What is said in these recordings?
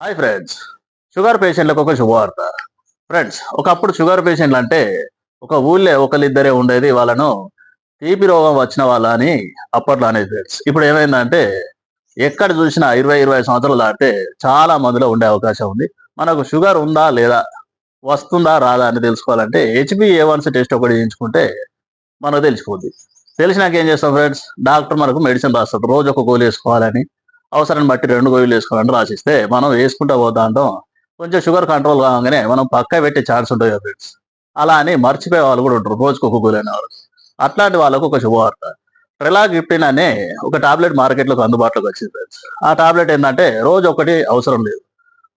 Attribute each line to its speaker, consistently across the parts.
Speaker 1: Hi friends. Sugar పేషెంట్లకు ఒక శుభవార్త. ఫ్రెండ్స్, ఒకప్పుడు షుగర్ పేషెంట్లు అంటే ఒక ఊళ్ళో ఒకళ్ళిద్దరే ఉండేది. వాళ్ళను తీపి రోగం వచ్చిన వాళ్ళ అని అప్పట్లో అనేది ఫ్రెండ్స్. ఇప్పుడు ఏమైందంటే ఎక్కడ చూసినా 20 సంవత్సరాలు దాటితే చాలా మందిలో ఉండే అవకాశం ఉంది. మనకు షుగర్ ఉందా లేదా, వస్తుందా రాదా అని తెలుసుకోవాలంటే HbA1c టెస్ట్ ఒకటి చేయించుకుంటే మనకు తెలిసిపోద్ది. తెలిసినాక ఏం చేస్తాం ఫ్రెండ్స్, డాక్టర్ మనకు మెడిసిన్ రాస్తాడు. రోజు ఒక గోళీ వేసుకోవాలని, అవసరాన్ని బట్టి 2 గోళీలు వేసుకోవాలని రాసిస్తే మనం వేసుకుంటా పోతా ఉంటాం. కొంచెం షుగర్ కంట్రోల్ కాగానే మనం పక్క పెట్టే ఛాన్స్ ఉంటుంది కదా ఫ్రెండ్స్. అలా అని మర్చిపోయే వాళ్ళు కూడా ఉంటారు, రోజుకు ఒక గోళీ అనేవాళ్ళు. అట్లాంటి వాళ్ళకు ఒక శుభవార్త. ట్రెలాగిప్టిన్ అనే ఒక టాబ్లెట్ మార్కెట్లోకి అందుబాటులోకి వచ్చింది ఫ్రెండ్స్. ఆ టాబ్లెట్ ఏంటంటే రోజు ఒకటి అవసరం లేదు,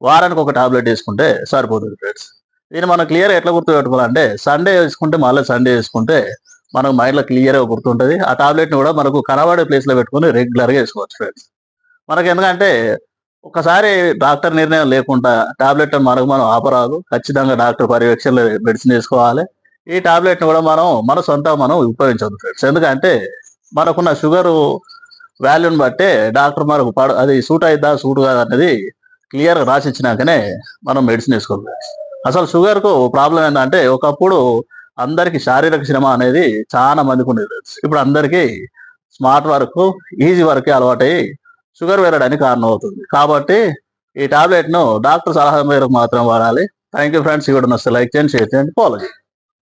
Speaker 1: వారానికి ఒక టాబ్లెట్ వేసుకుంటే సరిపోతుంది ఫ్రెండ్స్. దీన్ని మనం క్లియర్ ఎట్లా గుర్తుపెట్టుకోవాలంటే సండే వేసుకుంటే మళ్ళీ సండే వేసుకుంటే మనకు మైండ్లో క్లియర్గా గుర్తుంటుంది. ఆ టాబ్లెట్ని కూడా మనకు కనబడే ప్లేస్లో పెట్టుకుని రెగ్యులర్గా వేసుకోవచ్చు ఫ్రెండ్స్. మనకు ఎందుకంటే ఒకసారి డాక్టర్ నిర్ణయం లేకుండా టాబ్లెట్ మనకు మనం ఆపరాదు. ఖచ్చితంగా డాక్టర్ పర్యవేక్షణలో మెడిసిన్ వేసుకోవాలి. ఈ టాబ్లెట్ని కూడా మనం మన సొంతంగా మనం ఉపయోగించవద్దు ఫ్రెండ్స్. ఎందుకంటే మనకున్న షుగర్ వాల్యూని బట్టే డాక్టర్ మనకు అది సూట్ అయిద్దా సూట్ కాదా అనేది క్లియర్గా రాసిచ్చినాకనే మనం మెడిసిన్ వేసుకోవాలి ఫ్రెండ్స్. అసలు షుగర్కు ప్రాబ్లం ఏంటంటే ఒకప్పుడు అందరికి శారీరక శ్రమ అనేది చాలా మందికి ఉండేది ఫ్రెండ్స్. ఇప్పుడు అందరికీ స్మార్ట్ వర్క్, ఈజీ వర్క్ అలవాటై షుగర్ పెరగడానికి కారణం అవుతుంది. కాబట్టి ఈ టాబ్లెట్ను డాక్టర్ సలహా మేరకు మాత్రం వాడాలి. Thank you friends. ఈ వీడియో నచ్చితే లైక్ చేయండి, షేర్ చేయండి, ఫాలో చేయండి.